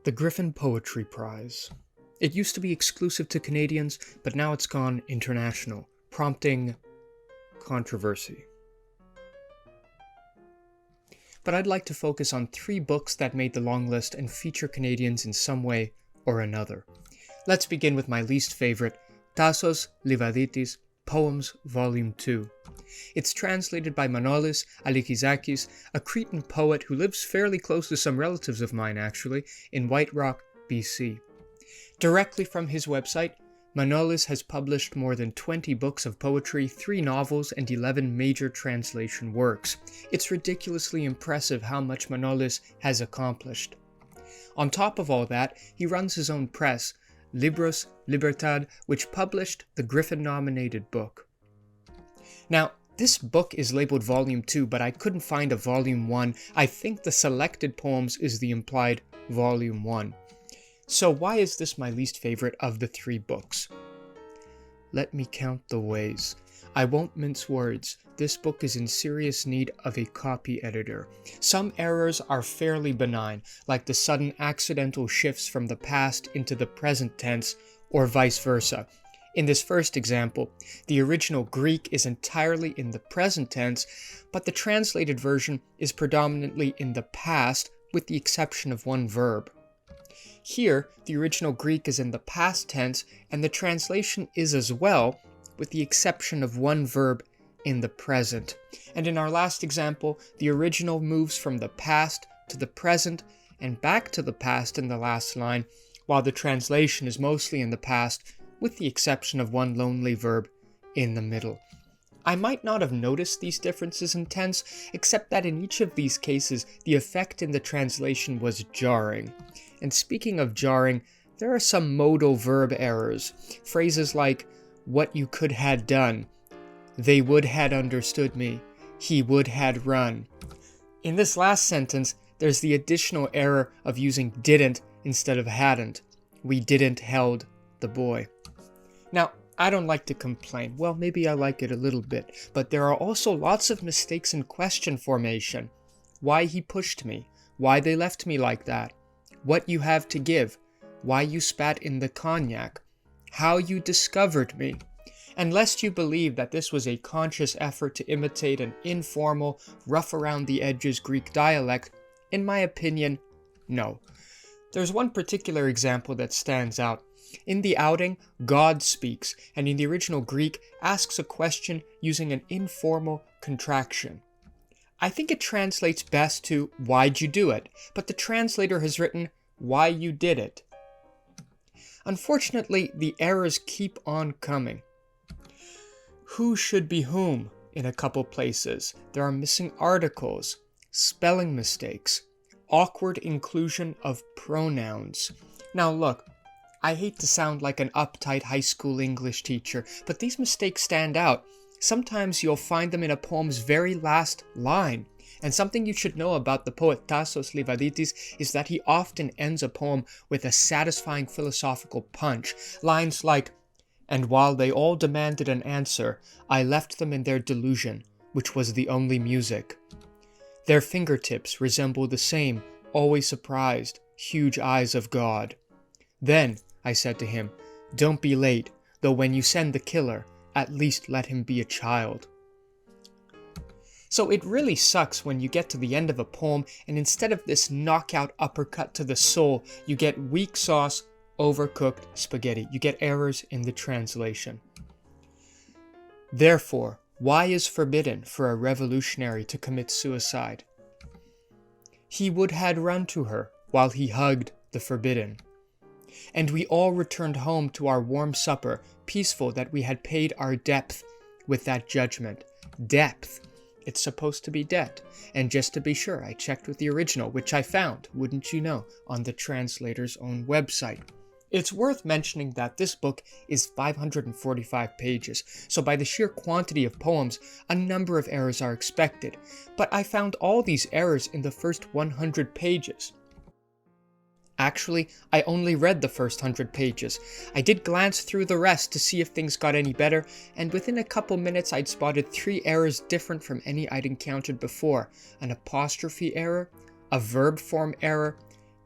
The Griffin Poetry Prize. It used to be exclusive to Canadians, but now it's gone international, prompting controversy. But I'd like to focus on 3 books that made the longlist and feature Canadians in some way or another. Let's begin with my least favorite, Tassos Livaditis, Poems, Volume 2. It's translated by Manolis Alikizakis, a Cretan poet who lives fairly close to some relatives of mine actually, in White Rock, BC. Directly from his website, Manolis has published more than 20 books of poetry, 3 novels, and 11 major translation works. It's ridiculously impressive how much Manolis has accomplished. On top of all that, he runs his own press, Libros Libertad, which published the Griffin-nominated book. Now, this book is labeled Volume 2, but I couldn't find a Volume 1. I think the selected poems is the implied Volume 1. So why is this my least favorite of the 3 books? Let me count the ways. I won't mince words. This book is in serious need of a copy editor. Some errors are fairly benign, like the sudden accidental shifts from the past into the present tense, or vice versa. In this first example, the original Greek is entirely in the present tense, but the translated version is predominantly in the past, with the exception of one verb. Here, the original Greek is in the past tense, and the translation is as well, with the exception of one verb in the present. And in our last example, the original moves from the past to the present and back to the past in the last line, while the translation is mostly in the past, with the exception of one lonely verb in the middle. I might not have noticed these differences in tense, except that in each of these cases, the effect in the translation was jarring. And speaking of jarring, there are some modal verb errors. Phrases like, what you could had done, they would had understood me, he would had run. In this last sentence, there's the additional error of using didn't instead of hadn't. We didn't held the boy. Now, I don't like to complain. Well, maybe I like it a little bit, but there are also lots of mistakes in question formation. Why he pushed me, why they left me like that, what you have to give, why you spat in the cognac, how you discovered me. And lest you believe that this was a conscious effort to imitate an informal, rough-around-the-edges Greek dialect, in my opinion, no. There's one particular example that stands out. In the outing, God speaks, and in the original Greek, asks a question using an informal contraction. I think it translates best to, why'd you do it? But the translator has written, why you did it. Unfortunately, the errors keep on coming. Who should be whom in a couple places. There are missing articles, spelling mistakes, awkward inclusion of pronouns. Now look, I hate to sound like an uptight high school English teacher, but these mistakes stand out. Sometimes you'll find them in a poem's very last line. And something you should know about the poet Tassos Livaditis is that he often ends a poem with a satisfying philosophical punch. Lines like, and while they all demanded an answer, I left them in their delusion, which was the only music. Their fingertips resemble the same, always surprised, huge eyes of God. Then, I said to him, don't be late, though when you send the killer, at least let him be a child. So it really sucks when you get to the end of a poem and instead of this knockout uppercut to the soul, you get weak sauce, overcooked spaghetti. You get errors in the translation. Therefore, why is forbidden for a revolutionary to commit suicide? He would had run to her while he hugged the forbidden. And we all returned home to our warm supper, peaceful that we had paid our depth with that judgment. Depth. It's supposed to be debt. And just to be sure, I checked with the original, which I found, wouldn't you know, on the translator's own website. It's worth mentioning that this book is 545 pages, so by the sheer quantity of poems, a number of errors are expected. But I found all these errors in the first 100 pages. Actually, I only read the first 100 pages. I did glance through the rest to see if things got any better, and within a couple minutes I'd spotted 3 errors different from any I'd encountered before. An apostrophe error, a verb form error,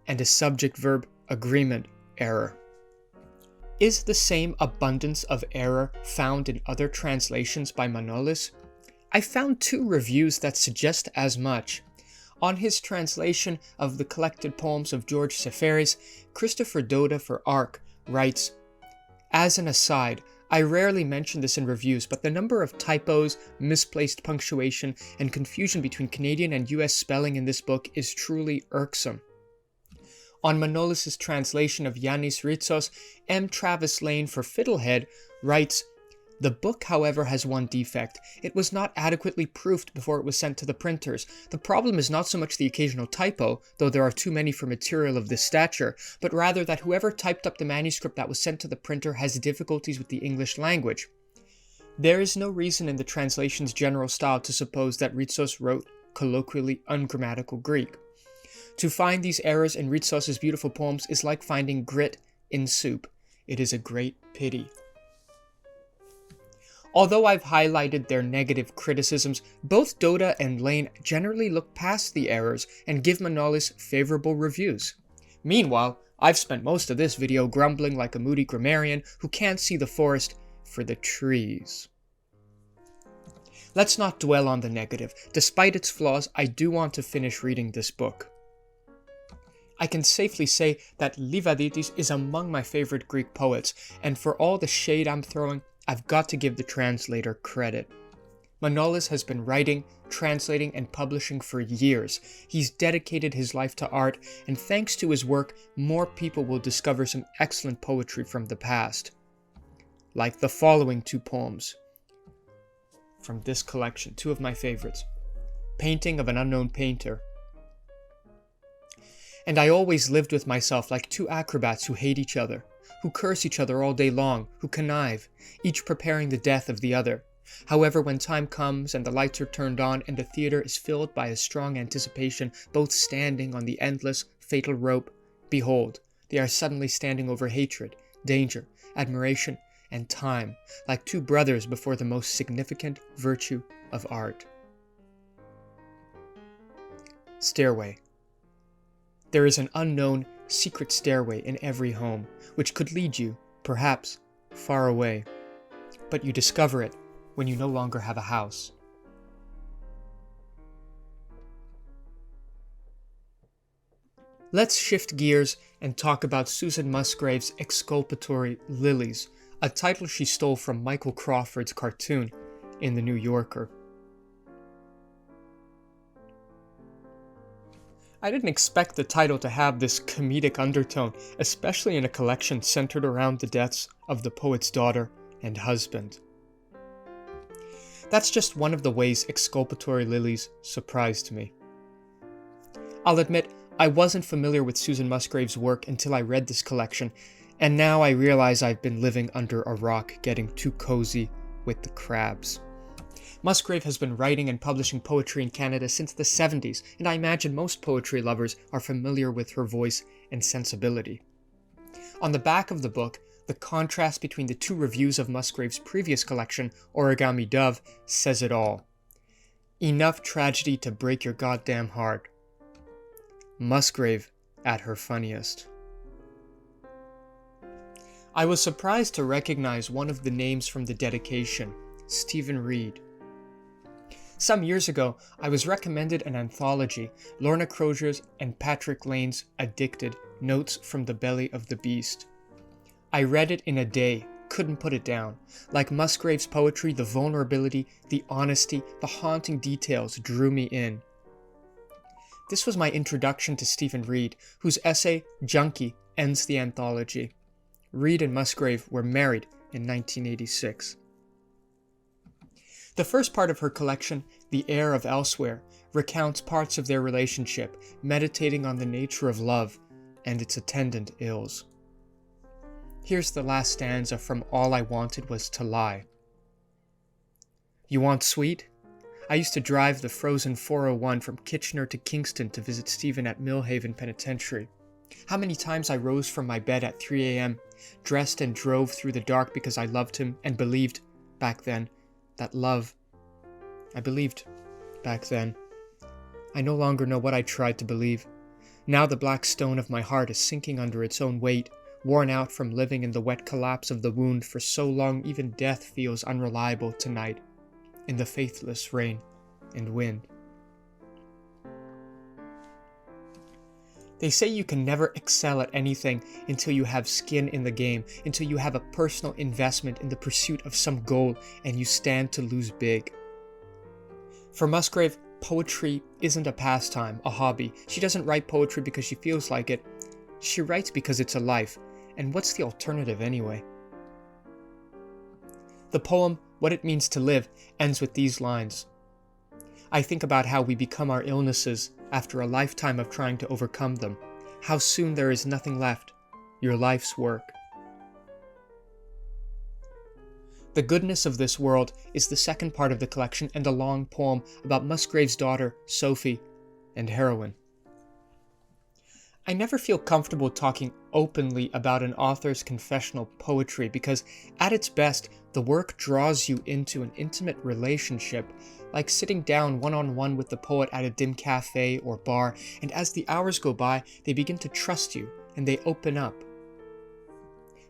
and a subject-verb agreement error. Is the same abundance of error found in other translations by Manolis? I found 2 reviews that suggest as much. On his translation of the collected poems of George Seferis, Christopher Doda for ARC writes, "As an aside, I rarely mention this in reviews, but the number of typos, misplaced punctuation, and confusion between Canadian and US spelling in this book is truly irksome." On Manolis' translation of Yannis Ritsos, M. Travis Lane for Fiddlehead writes, "The book, however, has one defect. It was not adequately proofed before it was sent to the printers. The problem is not so much the occasional typo, though there are too many for material of this stature, but rather that whoever typed up the manuscript that was sent to the printer has difficulties with the English language. There is no reason in the translation's general style to suppose that Ritsos wrote colloquially ungrammatical Greek. To find these errors in Ritsos' beautiful poems is like finding grit in soup. It is a great pity." Although I've highlighted their negative criticisms, both Doda and Lane generally look past the errors and give Manolis favorable reviews. Meanwhile, I've spent most of this video grumbling like a moody grammarian who can't see the forest for the trees. Let's not dwell on the negative. Despite its flaws, I do want to finish reading this book. I can safely say that Livaditis is among my favorite Greek poets, and for all the shade I'm throwing, I've got to give the translator credit. Manolis has been writing, translating, and publishing for years. He's dedicated his life to art, and thanks to his work, more people will discover some excellent poetry from the past. Like the following 2 poems from this collection, 2 of my favorites. Painting of an Unknown Painter. "And I always lived with myself like 2 acrobats who hate each other, who curse each other all day long, who connive, each preparing the death of the other. However, when time comes and the lights are turned on and the theater is filled by a strong anticipation, both standing on the endless, fatal rope, behold, they are suddenly standing over hatred, danger, admiration, and time, like 2 brothers before the most significant virtue of art." Stairway. There is an unknown, secret stairway in every home, which could lead you, perhaps, far away. But you discover it when you no longer have a house. Let's shift gears and talk about Susan Musgrave's exculpatory Lilies, a title she stole from Michael Crawford's cartoon in The New Yorker. I didn't expect the title to have this comedic undertone, especially in a collection centered around the deaths of the poet's daughter and husband. That's just one of the ways Exculpatory Lilies surprised me. I'll admit, I wasn't familiar with Susan Musgrave's work until I read this collection, and now I realize I've been living under a rock, getting too cozy with the crabs. Musgrave has been writing and publishing poetry in Canada since the 70s, and I imagine most poetry lovers are familiar with her voice and sensibility. On the back of the book, the contrast between the 2 reviews of Musgrave's previous collection, Origami Dove, says it all. Enough tragedy to break your goddamn heart. Musgrave at her funniest. I was surprised to recognize one of the names from the dedication, Stephen Reed. Some years ago, I was recommended an anthology, Lorna Crozier's and Patrick Lane's Addicted, Notes from the Belly of the Beast. I read it in a day, couldn't put it down. Like Musgrave's poetry, the vulnerability, the honesty, the haunting details drew me in. This was my introduction to Stephen Reed, whose essay, Junkie, ends the anthology. Reed and Musgrave were married in 1986. The first part of her collection, The Air of Elsewhere, recounts parts of their relationship, meditating on the nature of love and its attendant ills. Here's the last stanza from All I Wanted Was to Lie. You want sweet? I used to drive the frozen 401 from Kitchener to Kingston to visit Stephen at Millhaven Penitentiary. How many times I rose from my bed at 3 a.m., dressed and drove through the dark because I loved him and believed, back then, that love. I believed, back then. I no longer know what I tried to believe. Now the black stone of my heart is sinking under its own weight, worn out from living in the wet collapse of the wound for so long even death feels unreliable tonight, in the faithless rain and wind. They say you can never excel at anything until you have skin in the game, until you have a personal investment in the pursuit of some goal and you stand to lose big. For Musgrave, poetry isn't a pastime, a hobby. She doesn't write poetry because she feels like it. She writes because it's a life. And what's the alternative anyway? The poem, What It Means to Live, ends with these lines. I think about how we become our illnesses after a lifetime of trying to overcome them. How soon there is nothing left, your life's work. The Goodness of This World is the second part of the collection and a long poem about Musgrave's daughter, Sophie, and heroine. I never feel comfortable talking openly about an author's confessional poetry because, at its best, the work draws you into an intimate relationship, like sitting down one-on-one with the poet at a dim cafe or bar, and as the hours go by, they begin to trust you, and they open up.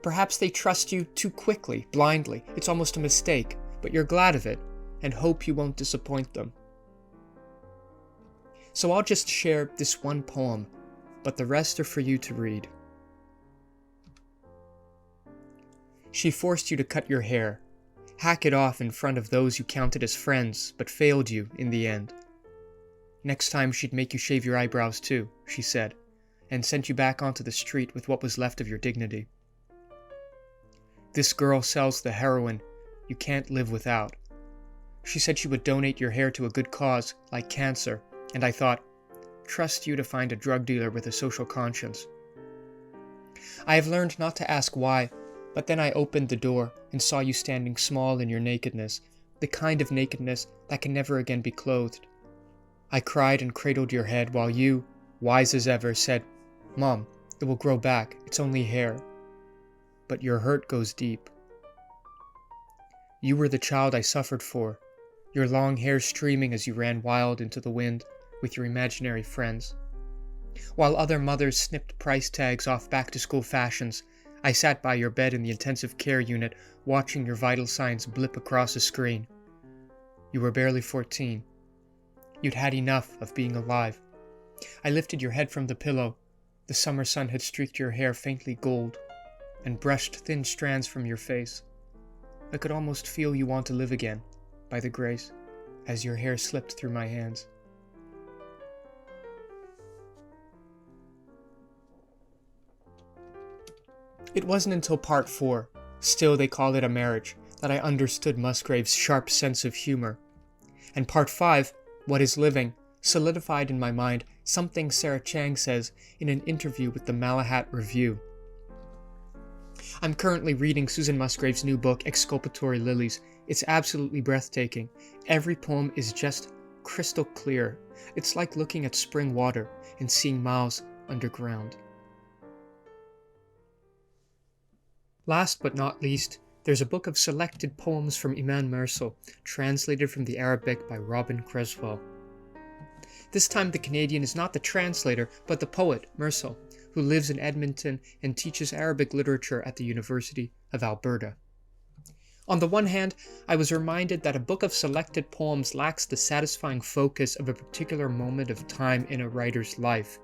Perhaps they trust you too quickly, blindly. It's almost a mistake, but you're glad of it, and hope you won't disappoint them. So I'll just share this one poem, but the rest are for you to read. She forced you to cut your hair, hack it off in front of those you counted as friends, but failed you in the end. Next time she'd make you shave your eyebrows too, she said, and sent you back onto the street with what was left of your dignity. This girl sells the heroin you can't live without. She said she would donate your hair to a good cause, like cancer, and I thought, trust you to find a drug dealer with a social conscience. I have learned not to ask why, but then I opened the door and saw you standing small in your nakedness, the kind of nakedness that can never again be clothed. I cried and cradled your head while you, wise as ever, said, Mom, it will grow back, it's only hair. But your hurt goes deep. You were the child I suffered for, your long hair streaming as you ran wild into the wind with your imaginary friends. While other mothers snipped price tags off back-to-school fashions, I sat by your bed in the intensive care unit watching your vital signs blip across a screen. You were barely 14. You'd had enough of being alive. I lifted your head from the pillow. The summer sun had streaked your hair faintly gold and brushed thin strands from your face. I could almost feel you want to live again, by the grace, as your hair slipped through my hands. It wasn't until part 4, Still They Call It a Marriage, that I understood Musgrave's sharp sense of humor. And part 5, What Is Living, solidified in my mind something Sarah Chang says in an interview with the Malahat Review. I'm currently reading Susan Musgrave's new book, Exculpatory Lilies. It's absolutely breathtaking. Every poem is just crystal clear. It's like looking at spring water and seeing miles underground. Last but not least, there's a book of selected poems from Iman Mersal, translated from the Arabic by Robin Creswell. This time the Canadian is not the translator, but the poet, Mersal, who lives in Edmonton and teaches Arabic literature at the University of Alberta. On the one hand, I was reminded that a book of selected poems lacks the satisfying focus of a particular moment of time in a writer's life.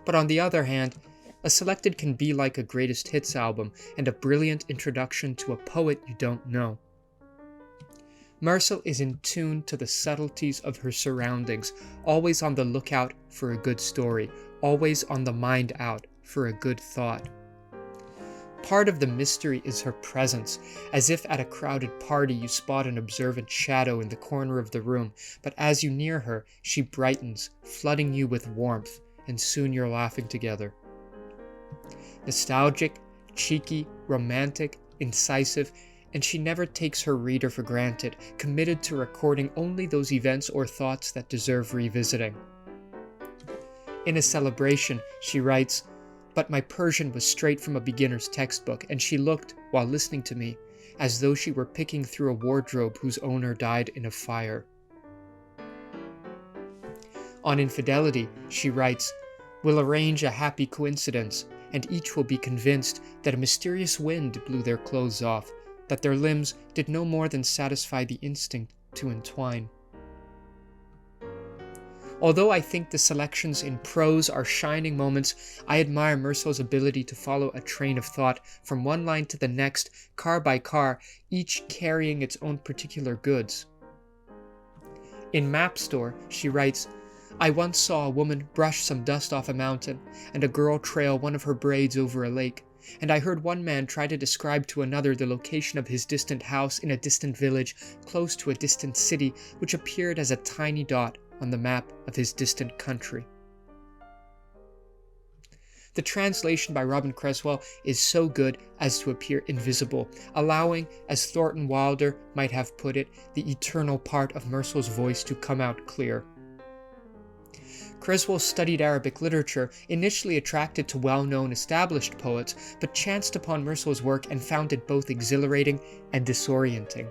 But on the other hand, a selected can be like a greatest hits album and a brilliant introduction to a poet you don't know. Mersal is in tune to the subtleties of her surroundings, always on the lookout for a good story, always on the mind out for a good thought. Part of the mystery is her presence, as if at a crowded party you spot an observant shadow in the corner of the room, but as you near her, she brightens, flooding you with warmth, and soon you're laughing together. Nostalgic, cheeky, romantic, incisive, and she never takes her reader for granted, committed to recording only those events or thoughts that deserve revisiting. In a celebration, she writes, "But my Persian was straight from a beginner's textbook, and she looked, while listening to me, as though she were picking through a wardrobe whose owner died in a fire." On infidelity, she writes, will arrange a happy coincidence, and each will be convinced that a mysterious wind blew their clothes off, that their limbs did no more than satisfy the instinct to entwine. Although I think the selections in prose are shining moments, I admire Meursault's ability to follow a train of thought from one line to the next, car by car, each carrying its own particular goods. In Map Store, she writes, "I once saw a woman brush some dust off a mountain, and a girl trail one of her braids over a lake, and I heard one man try to describe to another the location of his distant house in a distant village close to a distant city which appeared as a tiny dot on the map of his distant country." The translation by Robin Cresswell is so good as to appear invisible, allowing, as Thornton Wilder might have put it, the eternal part of Meursault's voice to come out clear. Cresswell studied Arabic literature, initially attracted to well-known established poets, but chanced upon Meursault's work and found it both exhilarating and disorienting.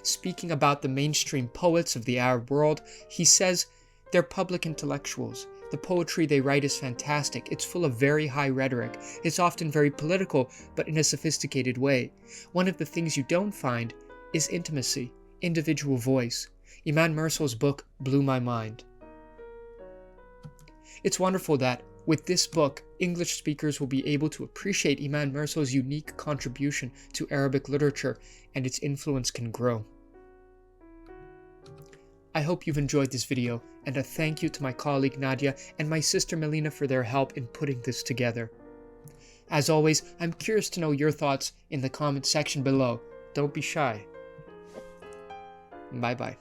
Speaking about the mainstream poets of the Arab world, he says, "They're public intellectuals. The poetry they write is fantastic. It's full of very high rhetoric. It's often very political, but in a sophisticated way. One of the things you don't find is intimacy, individual voice. Iman Meursault's book blew my mind." It's wonderful that, with this book, English speakers will be able to appreciate Iman Meursault's unique contribution to Arabic literature, and its influence can grow. I hope you've enjoyed this video, and a thank you to my colleague Nadia and my sister Melina for their help in putting this together. As always, I'm curious to know your thoughts in the comment section below. Don't be shy. Bye bye.